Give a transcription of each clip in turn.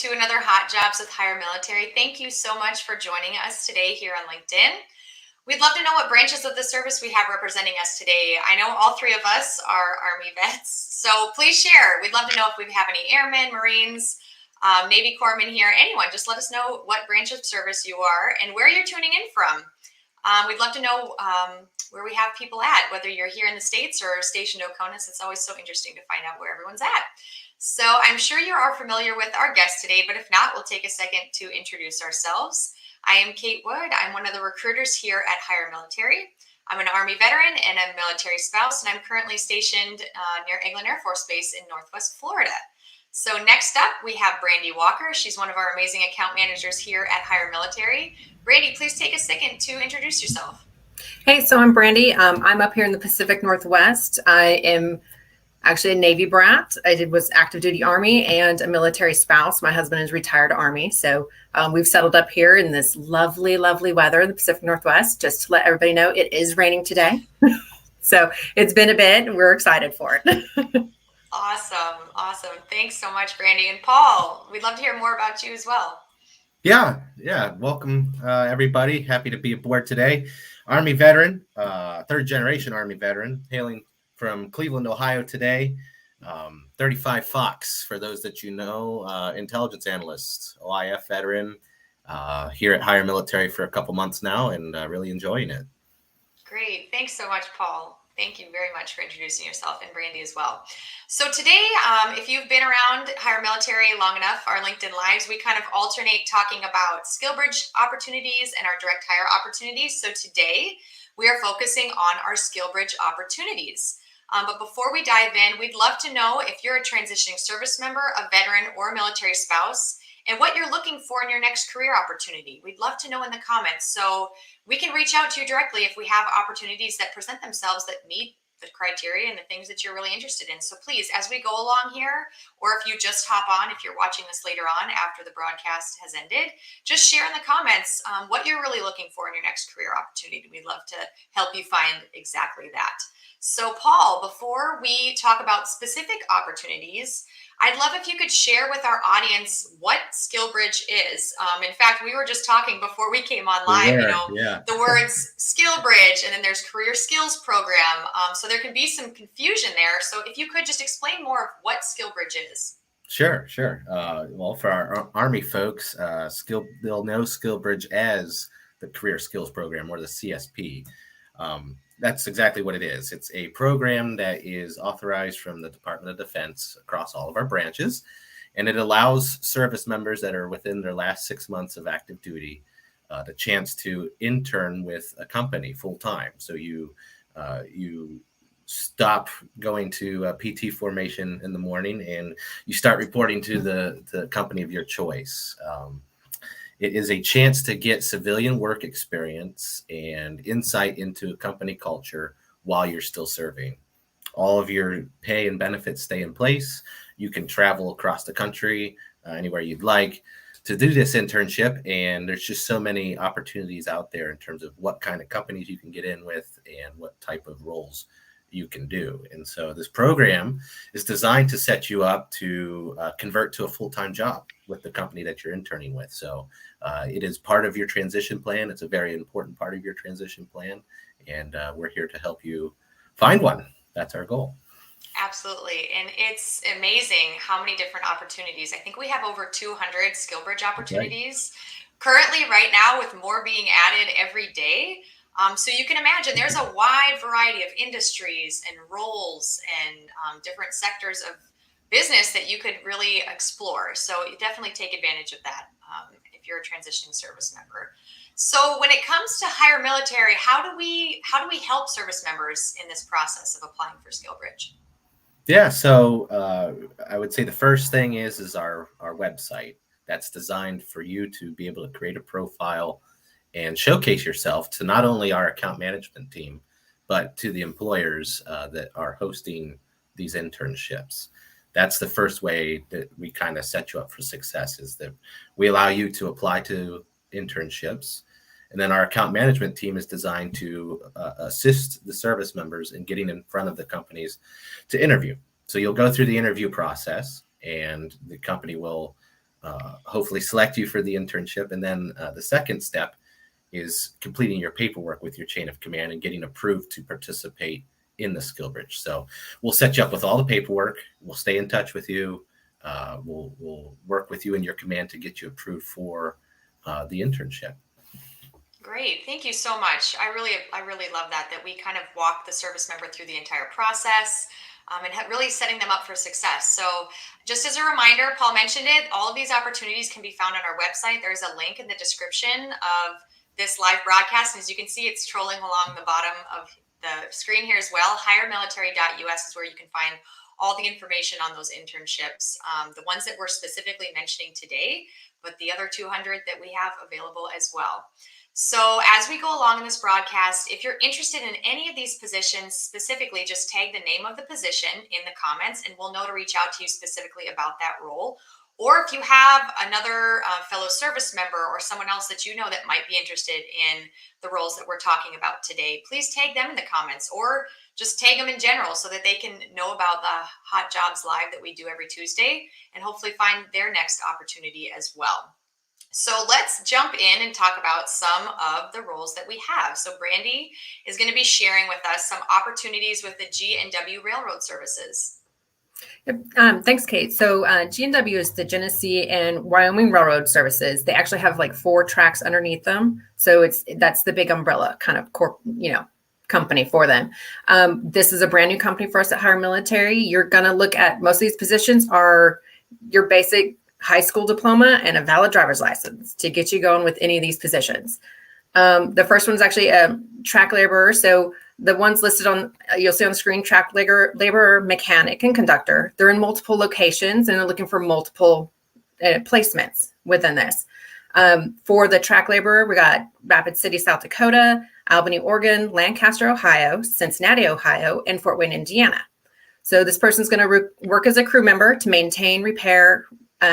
to another Hot Jobs with HireMilitary. Thank you so much for joining us today here on LinkedIn. We'd love to know what branches of the service we have representing us today. I know all three of us are Army vets, so please share. We'd love to know if we have any airmen, Marines, Navy corpsmen here, anyone. Just let us know what branch of service you are and where you're tuning in from. We'd love to know where we have people at, whether you're here in the States or stationed Oconus. It's always so interesting to find out where everyone's at. So I'm sure you are familiar with our guest today, but if not, we'll take a second to introduce ourselves. I am Kate Wood. I'm one of the recruiters here at HireMilitary. I'm an Army veteran and a military spouse, and I'm currently stationed near Eglin Air Force Base in Northwest Florida. So next up, we have Brandy Walker. She's one of our amazing account managers here at HireMilitary. Brandy, please take a second to introduce yourself. Hey, so I'm Brandy. I'm up here in the Pacific Northwest. I am actually a Navy brat. I was active duty Army and a military spouse. My husband is retired Army. So we've settled up here in this lovely, lovely weather in the Pacific Northwest. Just to let everybody know, it is raining today. So it's been a bit and we're excited for it. Awesome. Thanks so much, Brandy. And Paul, we'd love to hear more about you as well. Yeah. Welcome, everybody. Happy to be aboard today. Army veteran, third generation Army veteran, hailing from Cleveland, Ohio today. 35 Fox, for those that you know, intelligence analyst, OIF veteran, here at HireMilitary for a couple months now, and really enjoying it. Great. Thanks so much, Paul. Thank you very much for introducing yourself, and Brandy as well. So today, if you've been around HireMilitary long enough, our LinkedIn Lives, we kind of alternate talking about SkillBridge opportunities and our direct hire opportunities. So today, we are focusing on our SkillBridge opportunities. But before we dive in, we'd love to know if you're a transitioning service member, a veteran, or a military spouse, and what you're looking for in your next career opportunity. We'd love to know in the comments. So we can reach out to you directly if we have opportunities that present themselves that meet the criteria and the things that you're really interested in. So please, as we go along here, or if you just hop on, if you're watching this later on after the broadcast has ended, just share in the comments what you're really looking for in your next career opportunity. We'd love to help you find exactly that. So Paul, before we talk about specific opportunities, I'd love if you could share with our audience what SkillBridge is. In fact, we were just talking before we came online, the words SkillBridge, and then there's Career Skills Program. So there can be some confusion there. So if you could just explain more of what SkillBridge is. Sure. Well, for our Army folks, they'll know SkillBridge as the Career Skills Program, or the CSP. That's exactly what it is. It's a program that is authorized from the Department of Defense across all of our branches, and it allows service members that are within their last 6 months of active duty the chance to intern with a company full time. So you stop going to PT formation in the morning and you start reporting to the company of your choice. It is a chance to get civilian work experience and insight into a company culture while you're still serving. All of your pay and benefits stay in place. You can travel across the country anywhere you'd like to do this internship. And there's just so many opportunities out there in terms of what kind of companies you can get in with and what type of roles you can do. And so this program is designed to set you up to convert to a full-time job with the company that you're interning with. So it is part of your transition plan. It's a very important part of your transition plan. And we're here to help you find one. That's our goal. Absolutely. And it's amazing how many different opportunities. I think we have over 200 SkillBridge opportunities currently right now, with more being added every day. So you can imagine there's a wide variety of industries and roles and different sectors of business that you could really explore. So you definitely take advantage of that if you're a transitioning service member. So when it comes to HireMilitary, how do we help service members in this process of applying for SkillBridge? Yeah, so I would say the first thing is our website that's designed for you to be able to create a profile and showcase yourself to not only our account management team, but to the employers that are hosting these internships. That's the first way that we kind of set you up for success, is that we allow you to apply to internships. And then our account management team is designed to assist the service members in getting in front of the companies to interview. So you'll go through the interview process, and the company will hopefully select you for the internship. And then the second step is completing your paperwork with your chain of command and getting approved to participate in the SkillBridge. So we'll set you up with all the paperwork. We'll stay in touch with you. We'll work with you and your command to get you approved for the internship. Great. Thank you so much. I really love that we kind of walk the service member through the entire process and really setting them up for success. So just as a reminder, Paul mentioned it, all of these opportunities can be found on our website. There's a link in the description of this live broadcast. And as you can see, it's trolling along the bottom of the screen here as well. HireMilitary.us is where you can find all the information on those internships, the ones that we're specifically mentioning today, but the other 200 that we have available as well. So as we go along in this broadcast, if you're interested in any of these positions specifically, just tag the name of the position in the comments and we'll know to reach out to you specifically about that role. Or if you have another fellow service member or someone else that you know that might be interested in the roles that we're talking about today, please tag them in the comments or just tag them in general so that they can know about the Hot Jobs Live that we do every Tuesday and hopefully find their next opportunity as well. So let's jump in and talk about some of the roles that we have. So Brandy is going to be sharing with us some opportunities with the G&W Railroad Services. Thanks, Kate. So G&W is the Genesee and Wyoming Railroad Services. They actually have like 4 tracks underneath them. So that's the big umbrella kind of company for them. This is a brand new company for us at HireMilitary. You're going to look at most of these positions are your basic high school diploma and a valid driver's license to get you going with any of these positions. The first one is actually a track laborer. So the ones listed on, you'll see on the screen, track laborer, mechanic, and conductor. They're in multiple locations and they're looking for multiple placements within this. For the track laborer, we got Rapid City, South Dakota, Albany, Oregon, Lancaster, Ohio, Cincinnati, Ohio, and Fort Wayne, Indiana. So this person's going to work as a crew member to maintain, repair,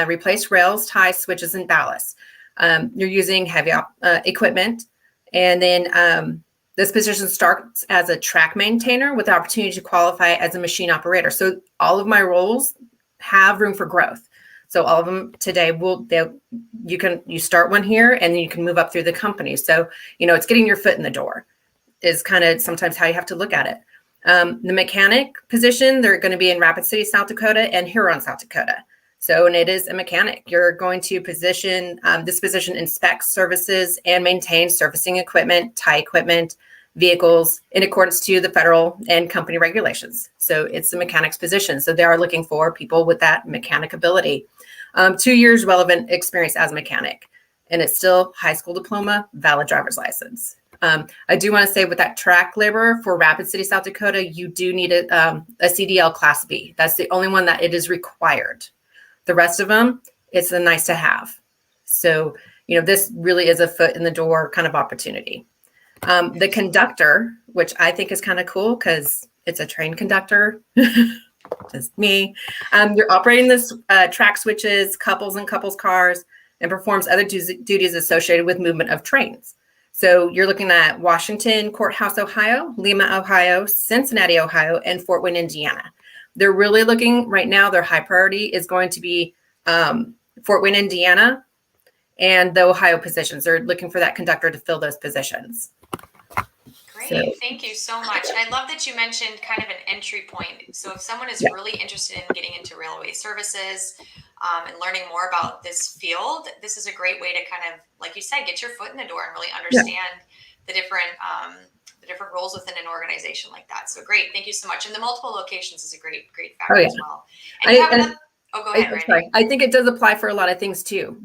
replace rails, ties, switches, and ballasts. You're using heavy equipment. And then this position starts as a track maintainer with the opportunity to qualify as a machine operator. So all of my roles have room for growth. So all of them today you start one here and then you can move up through the company. So, it's getting your foot in the door is kind of sometimes how you have to look at it. The mechanic position, they're going to be in Rapid City, South Dakota and Huron, South Dakota. So, and it is a mechanic. You're going to this position inspects, services, and maintains servicing equipment, tie equipment, vehicles in accordance to the federal and company regulations. So it's a mechanic's position. So they are looking for people with that mechanic ability. 2 years relevant experience as a mechanic. And it's still high school diploma, valid driver's license. I do want to say with that track laborer for Rapid City, South Dakota, you do need a CDL Class B. That's the only one that it is required. The rest of them, it's a nice to have. So, this really is a foot in the door kind of opportunity. The conductor, which I think is kind of cool because it's a train conductor, just me. You're operating this track switches, couples and couples cars, and performs other duties associated with movement of trains. So you're looking at Washington, Courthouse, Ohio, Lima, Ohio, Cincinnati, Ohio, and Fort Wayne, Indiana. They're really looking right now, their high priority is going to be Fort Wayne, Indiana, and the Ohio positions. They're looking for that conductor to fill those positions. Great. Thank you so much. I love that you mentioned kind of an entry point. So if someone is really interested in getting into railway services and learning more about this field, this is a great way to kind of, like you said, get your foot in the door and really understand the different roles within an organization like that. So great. Thank you so much. And the multiple locations is a great factor as well. And go ahead, Randy. Sorry. I think it does apply for a lot of things too.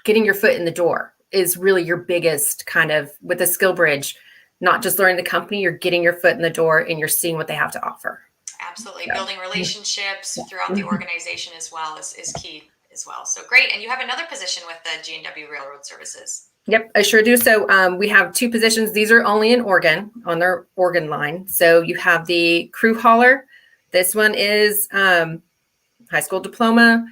Getting your foot in the door is really your biggest kind of, with the SkillBridge, not just learning the company, you're getting your foot in the door and you're seeing what they have to offer. Absolutely. So, building relationships throughout the organization as well is key as well. So great. And you have another position with the G&W Railroad Services. Yep, I sure do. So we have 2 positions. These are only in Oregon, on their Oregon line. So you have the crew hauler. This one is high school diploma.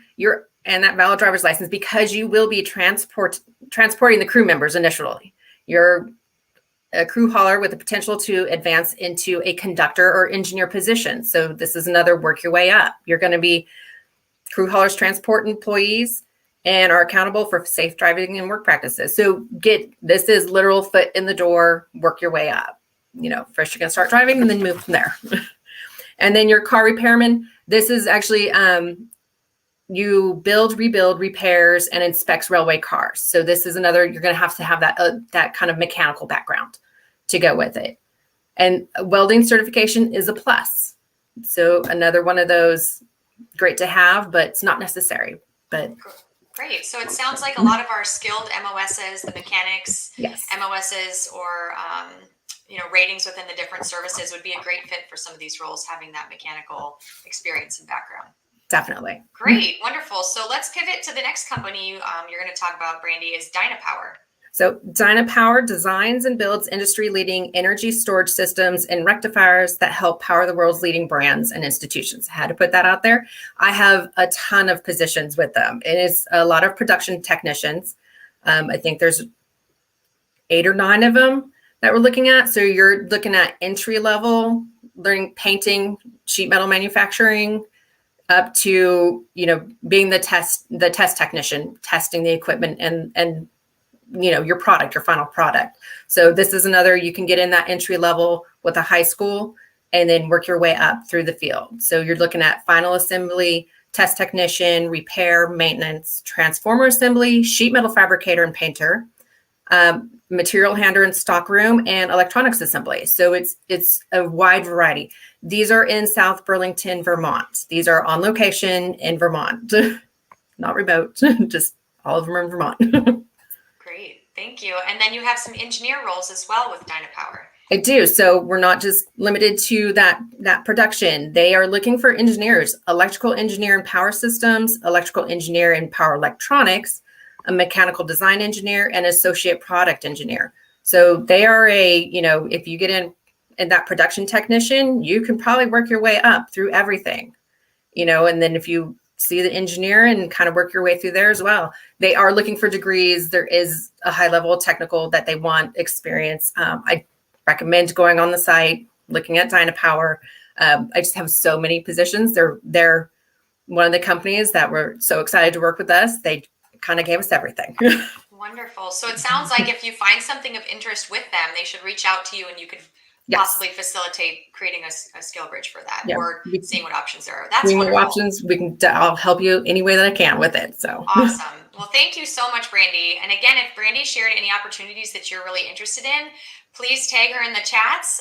And that valid driver's license, because you will be transporting the crew members initially. You're a crew hauler with the potential to advance into a conductor or engineer position. So this is another work your way up. You're going to be crew haulers transport employees and are accountable for safe driving and work practices. So this is literal foot in the door, work your way up. First you're going to start driving and then move from there. And then your car repairman, this is actually you build, rebuild, repairs, and inspects railway cars. So this is another, you're going to have that kind of mechanical background to go with it. And welding certification is a plus. So another one of those, great to have, but it's not necessary. But great. So it sounds like a lot of our skilled MOSs, the mechanics, yes, MOSs, or ratings within the different services would be a great fit for some of these roles, having that mechanical experience and background. Definitely. Great. Wonderful. So let's pivot to the next company you're going to talk about, Brandy, is Dynapower. So Dynapower designs and builds industry-leading energy storage systems and rectifiers that help power the world's leading brands and institutions. I had to put that out there. I have a ton of positions with them. It is a lot of production technicians. I think there's 8 or 9 of them that we're looking at. So you're looking at entry level, learning painting, sheet metal manufacturing, up to being the test technician, testing the equipment and your product, your final product. So this is another, you can get in that entry level with a high school and then work your way up through the field. So you're looking at final assembly, test technician, repair, maintenance, transformer assembly, sheet metal fabricator and painter, material handler and stockroom, and electronics assembly. So it's a wide variety. These are in South Burlington, Vermont. These are on location in Vermont, not remote, just all of them are in Vermont. Great, thank you. And then you have some engineer roles as well with Dynapower. I do. So we're not just limited to that production. They are looking for engineers, electrical engineer in power systems, electrical engineer in power electronics, a mechanical design engineer, and associate product engineer. So they are if you get in that production technician, you can probably work your way up through everything, and then if you see the engineer and kind of work your way through there as well. They are looking for degrees. There is a high level of technical that they want experience. I recommend going on the site, looking at Dynapower. I just have so many positions. They're one of the companies that were so excited to work with us. They kind of gave us everything. Wonderful. So it sounds like if you find something of interest with them, they should reach out to you and you could possibly facilitate creating a SkillBridge for that, or seeing what options there are. That's wonderful. Options. I'll help you any way that I can with it. So awesome. Well, thank you so much, Brandy. And again, if Brandy shared any opportunities that you're really interested in, please tag her in the chats,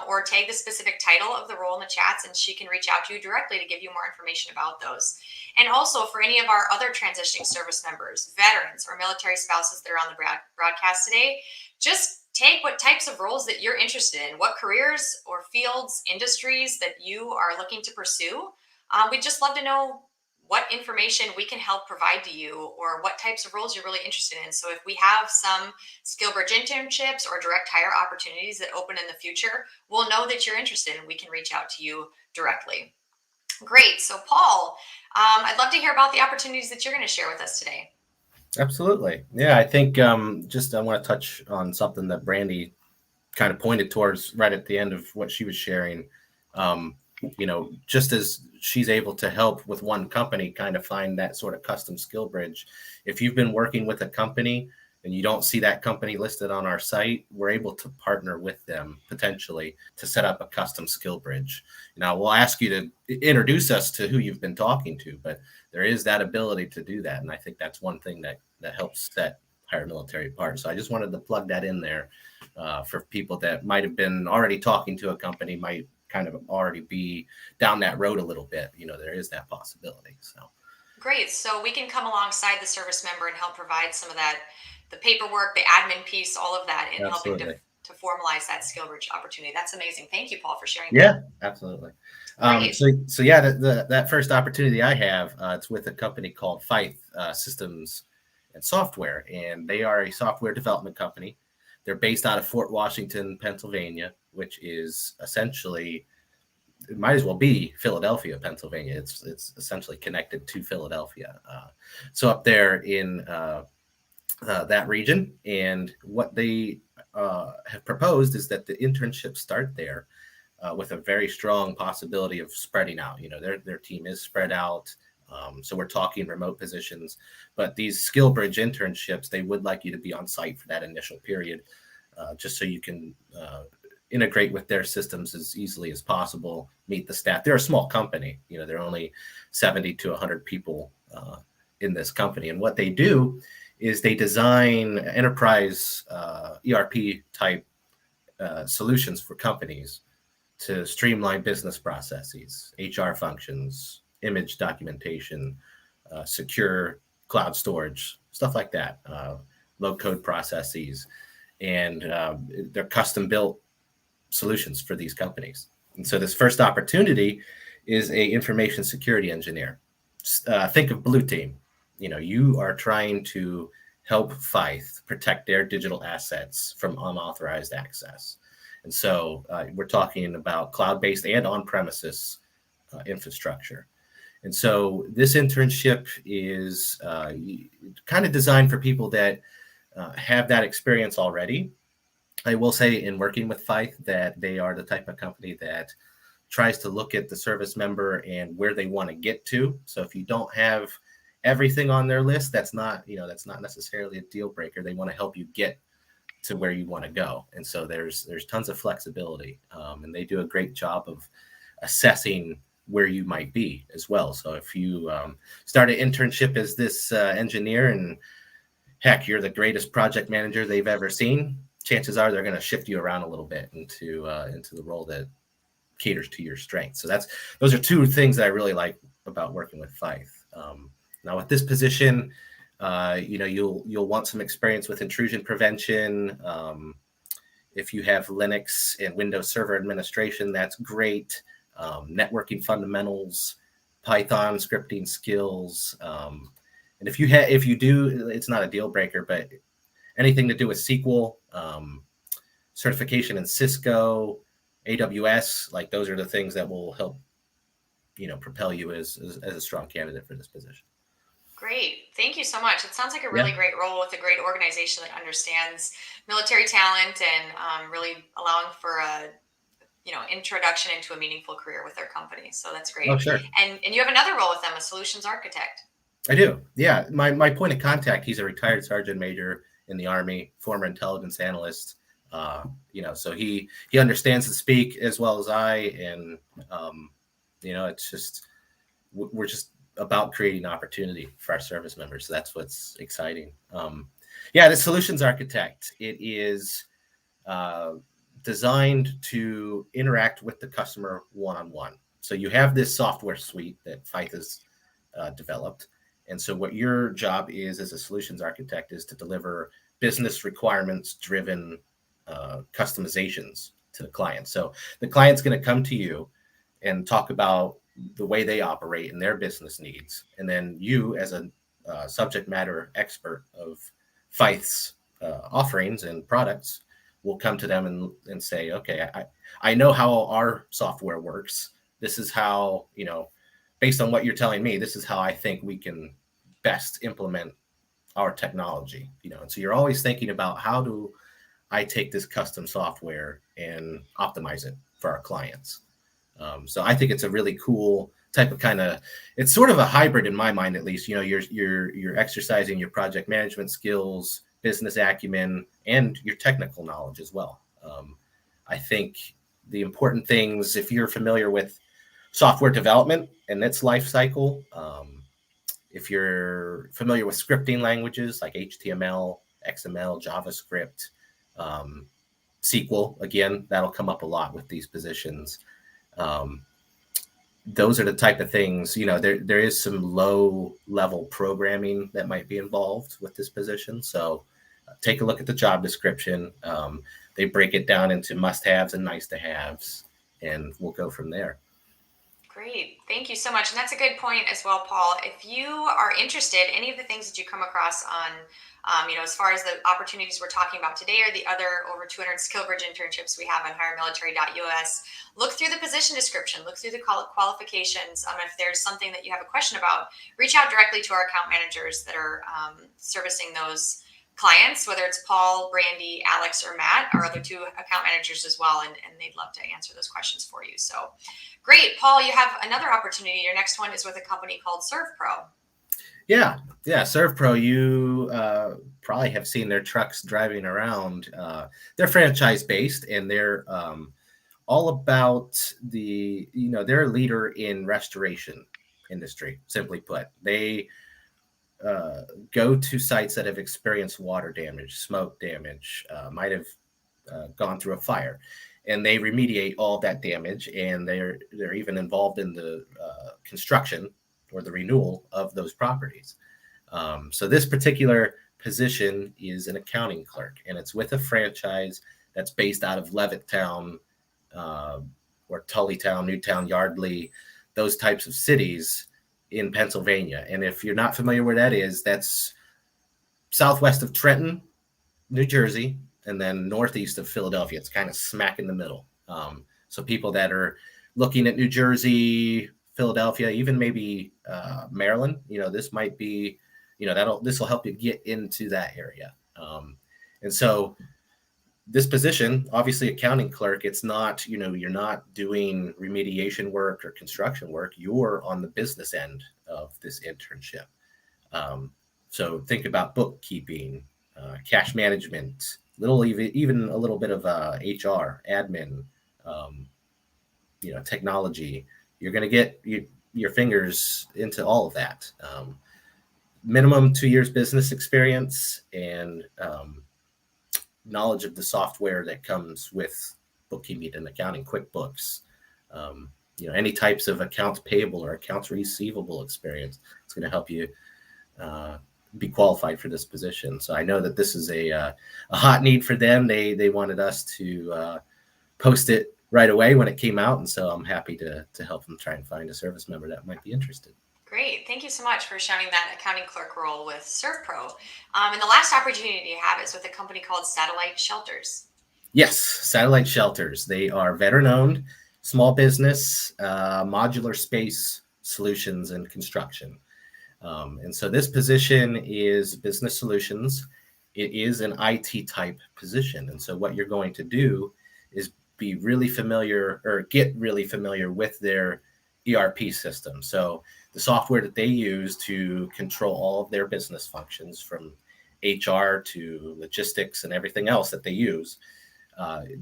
or tag the specific title of the role in the chats, and she can reach out to you directly to give you more information about those. And also for any of our other transitioning service members, veterans, or military spouses that are on the broadcast today, just take what types of roles that you're interested in, what careers or fields, industries that you are looking to pursue. We'd just love to know what information we can help provide to you, or what types of roles you're really interested in. So if we have some SkillBridge internships or direct hire opportunities that open in the future, we'll know that you're interested and we can reach out to you directly. Great. So Paul, I'd love to hear about the opportunities that you're going to share with us today. Absolutely. Yeah, I think I want to touch on something that Brandy kind of pointed towards right at the end of what she was sharing. Just as she's able to help with one company kind of find that sort of custom skill bridge. If you've been working with a company and you don't see that company listed on our site, we're able to partner with them potentially to set up a custom skill bridge. Now, we'll ask you to introduce us to who you've been talking to, but there is that ability to do that. And I think that's one thing that helps set HireMilitary apart. So I just wanted to plug that in there for people that might have been already talking to a company, might kind of already be down that road a little bit. There is that possibility. So great. So we can come alongside the service member and help provide some of that, the paperwork, the admin piece, all of that, in helping to formalize that SkillBridge opportunity. That's amazing. Thank you, Paul, for sharing that. Yeah, absolutely. That first opportunity I have, it's with a company called Fife Systems and Software, and they are a software development company. They're based out of Fort Washington, Pennsylvania, which is essentially, it might as well be Philadelphia, Pennsylvania. It's essentially connected to Philadelphia. So up there in that region, and what they have proposed is that the internships start there with a very strong possibility of spreading out. Their team is spread out. So we're talking remote positions, but these SkillBridge internships, they would like you to be on site for that initial period, just so you can integrate with their systems as easily as possible, meet the staff. They're a small company, they're only 70 to 100 people in this company. And what they do is they design enterprise ERP type solutions for companies to streamline business processes, HR functions, image documentation, secure cloud storage, stuff like that, low code processes, and they're custom built solutions for these companies. And so this first opportunity is a information security engineer. Think of Blue Team. You are trying to help Fife protect their digital assets from unauthorized access. And so we're talking about cloud-based and on-premises infrastructure. And so this internship is kind of designed for people that have that experience already. I will say in working with Fife that they are the type of company that tries to look at the service member and where they want to get to. So if you don't have everything on their list, that's not necessarily a deal breaker. They want to help you get to where you want to go. And so there's tons of flexibility, and they do a great job of assessing where you might be as well. So if you start an internship as this engineer and heck, you're the greatest project manager they've ever seen, chances are they're going to shift you around a little bit into the role that caters to your strengths. So those are two things that I really like about working with Fife. Now with this position, you'll want some experience with intrusion prevention. If you have Linux and Windows Server administration, that's great. Networking fundamentals, Python scripting skills, and if you do, it's not a deal breaker, but anything to do with SQL, certification in Cisco, AWS, like those are the things that will help, propel you as a strong candidate for this position. Great. Thank you so much. It sounds like a really great role with a great organization that understands military talent and really allowing for a introduction into a meaningful career with their company. So that's great. Oh, sure. And you have another role with them, a solutions architect. I do. Yeah. My point of contact, he's a retired sergeant major in the Army, former intelligence analyst. So he understands to speak as well as I, and it's just, we're just about creating opportunity for our service members. So that's what's exciting. The solutions architect, it is designed to interact with the customer one-on-one. So you have this software suite that Fife has developed. And so what your job is as a solutions architect is to deliver business requirements driven customizations to the client. So the client's going to come to you and talk about the way they operate and their business needs. And then you, as a subject matter expert of Fife's offerings and products, will come to them and say, okay, I know how our software works. This is how, based on what you're telling me, this is how I think we can best implement our technology. And so you're always thinking about, how do I take this custom software and optimize it for our clients? So I think it's a really cool type of it's sort of a hybrid in my mind, at least. You're exercising your project management skills, business acumen, and your technical knowledge as well. I think the important things, if you're familiar with software development and its life cycle, if you're familiar with scripting languages like HTML, XML, JavaScript, SQL, again, that'll come up a lot with these positions. Those are the type of things, there is some low level programming that might be involved with this position. So take a look at the job description. They break it down into must-haves and nice-to-haves, and we'll go from there. Great. Thank you so much. And that's a good point as well, Paul. If you are interested, any of the things that you come across on, as far as the opportunities we're talking about today, or the other over 200 SkillBridge internships we have on HireMilitary.us, look through the position description, look through the qualifications. If there's something that you have a question about, reach out directly to our account managers that are servicing those clients, whether it's Paul, Brandy, Alex, or Matt, our other two account managers as well, and they'd love to answer those questions for you. So great. Paul, you have another opportunity. Your next one is with a company called ServPro. Yeah, ServPro, you probably have seen their trucks driving around. They're franchise based, and they're all about they're a leader in restoration industry. Simply put, they go to sites that have experienced water damage, smoke damage, might have gone through a fire, and they remediate all that damage. And they're even involved in the construction or the renewal of those properties. So this particular position is an accounting clerk, and it's with a franchise that's based out of Levittown, or Tullytown, Newtown, Yardley, those types of cities in Pennsylvania. And if you're not familiar where that is, that's southwest of Trenton, New Jersey, and then northeast of Philadelphia. It's kind of smack in the middle. So people that are looking at New Jersey, Philadelphia, even maybe Maryland, this might be, this will help you get into that area. And so this position, obviously accounting clerk, it's not, you're not doing remediation work or construction work. You're on the business end of this internship. So think about bookkeeping, cash management, even a little bit of HR, admin, technology. You're going to get your fingers into all of that. Minimum 2 years business experience and knowledge of the software that comes with bookkeeping and accounting, QuickBooks, any types of accounts payable or accounts receivable experience. It's going to help you be qualified for this position. So I know that this is a hot need for them. They wanted us to post it right away when it came out. And so I'm happy to help them try and find a service member that might be interested. Great. Thank you so much for sharing that accounting clerk role with ServPro. And the last opportunity you have is with a company called Satellite Shelters. Yes, Satellite Shelters. They are veteran-owned, small business, modular space solutions and construction. And so this position is business solutions. It is an IT type position. And so what you're going to do is be really familiar or get really familiar with their ERP system. So the software that they use to control all of their business functions, from HR to logistics and everything else that they use,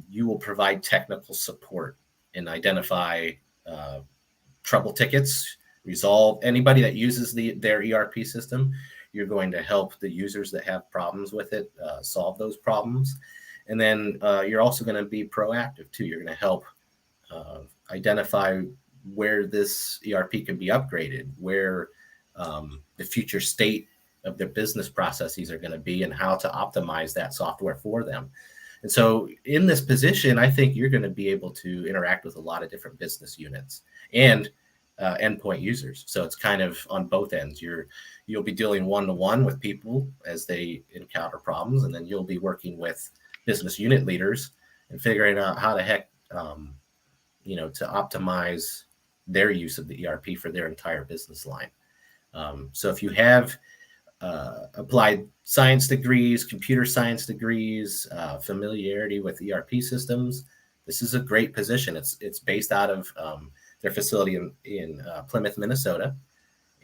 you will provide technical support and identify trouble tickets, resolve anybody that uses their ERP system. You're going to help the users that have problems with it solve those problems. And then you're also going to be proactive too. You're going to help identify where this ERP can be upgraded, where the future state of their business processes are going to be, and how to optimize that software for them. And so in this position, I think you're going to be able to interact with a lot of different business units and endpoint users. So it's kind of on both ends. You'll be dealing one-to-one with people as they encounter problems, and then you'll be working with business unit leaders and figuring out how the heck, to optimize their use of the ERP for their entire business line. So if you have applied science degrees, computer science degrees, familiarity with ERP systems, this is a great position. It's based out of their facility in Plymouth, Minnesota.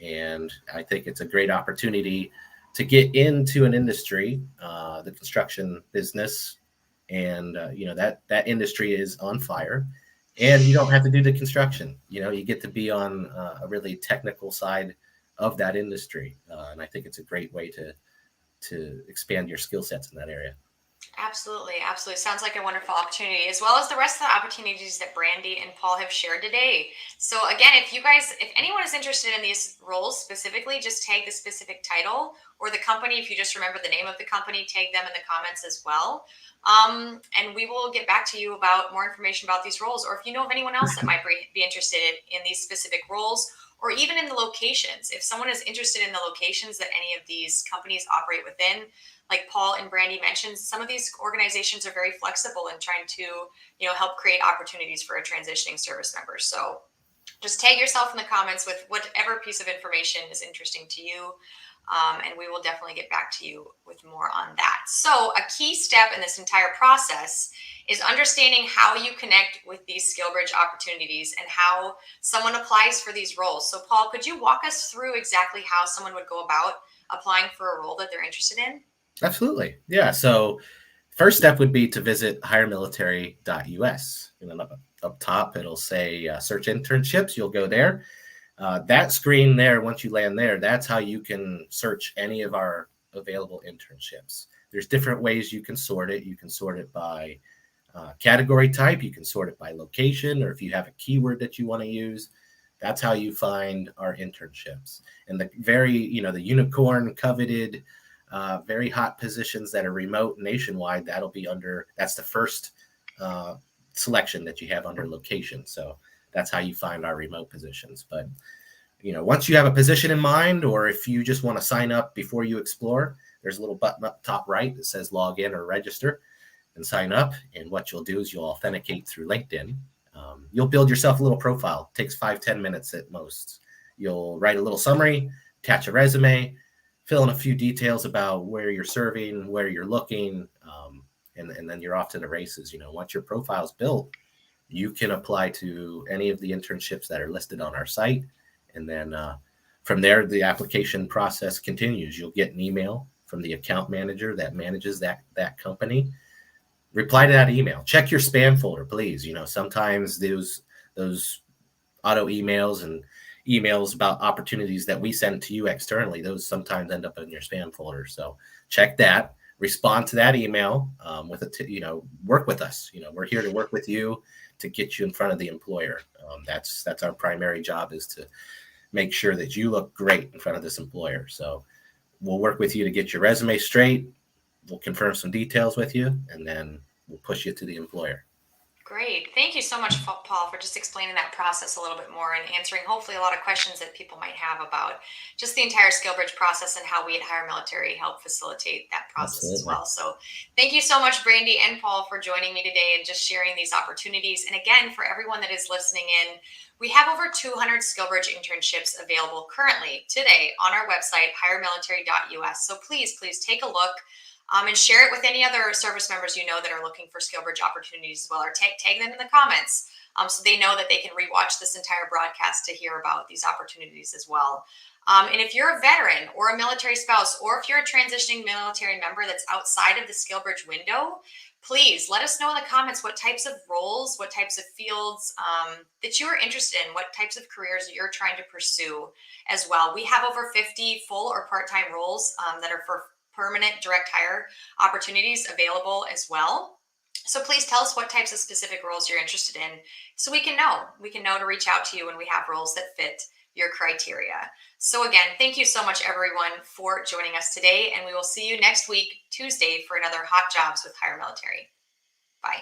And I think it's a great opportunity to get into an industry, the construction business. And, that industry is on fire. And you don't have to do the construction. You get to be on a really technical side of that industry. And I think it's a great way to expand your skill sets in that area. Absolutely. Absolutely. Sounds like a wonderful opportunity, as well as the rest of the opportunities that Brandy and Paul have shared today. So again, if anyone is interested in these roles specifically, just tag the specific title or the company. If you just remember the name of the company, tag them in the comments as well. And we will get back to you about more information about these roles, or if you know of anyone else that might be interested in these specific roles, or even in the locations. If someone is interested in the locations that any of these companies operate within, like Paul and Brandy mentioned, some of these organizations are very flexible in trying to, help create opportunities for a transitioning service member. So just tag yourself in the comments with whatever piece of information is interesting to you. And we will definitely get back to you with more on that. So a key step in this entire process is understanding how you connect with these SkillBridge opportunities and how someone applies for these roles. So Paul, could you walk us through exactly how someone would go about applying for a role that they're interested in? Absolutely. Yeah. So first step would be to visit HireMilitary.us. And then up top, it'll say search internships. You'll go there. That screen there, once you land there, that's how you can search any of our available internships. There's different ways you can sort it. You can sort it by category type. You can sort it by location, or if you have a keyword that you want to use, that's how you find our internships. And the the unicorn coveted, very hot positions that are remote nationwide, that's the first selection that you have under location. So that's how you find our remote positions. But once you have a position in mind, or if you just want to sign up before you explore, there's a little button up top right that says log in or register and sign up. And what you'll do is you'll authenticate through LinkedIn. You'll build yourself a little profile. It takes 5-10 minutes at most. You'll write a little summary, attach a resume, fill in a few details about where you're serving, where you're looking, and then you're off to the races. Once your profile's built, you can apply to any of the internships that are listed on our site. And then from there, the application process continues. You'll get an email from the account manager that manages that company. Reply to that email. Check your spam folder, please. Sometimes those auto emails and emails about opportunities that we send to you externally, those sometimes end up in your spam folder. So check that. Respond to that email work with us. We're here to work with you to get you in front of the employer. That's our primary job, is to make sure that you look great in front of this employer. So we'll work with you to get your resume straight. We'll confirm some details with you, and then we'll push you to the employer. Great. Thank you so much, Paul, for just explaining that process a little bit more and answering hopefully a lot of questions that people might have about just the entire SkillBridge process and how we at HireMilitary help facilitate that process as well. So thank you so much, Brandy and Paul, for joining me today and just sharing these opportunities. And again, for everyone that is listening in, we have over 200 SkillBridge internships available currently today on our website, HireMilitary.us. So please take a look. And share it with any other service members that are looking for SkillBridge opportunities as well, or tag them in the comments so they know that they can rewatch this entire broadcast to hear about these opportunities as well. And if you're a veteran or a military spouse, or if you're a transitioning military member that's outside of the SkillBridge window, please let us know in the comments what types of roles, what types of fields that you're interested in, what types of careers you're trying to pursue as well. We have over 50 full or part-time roles that are for permanent direct hire opportunities available as well. So please tell us what types of specific roles you're interested in so we can know to reach out to you when we have roles that fit your criteria. So again, thank you so much everyone for joining us today, and we will see you next week, Tuesday, for another Hot Jobs with HireMilitary. Bye.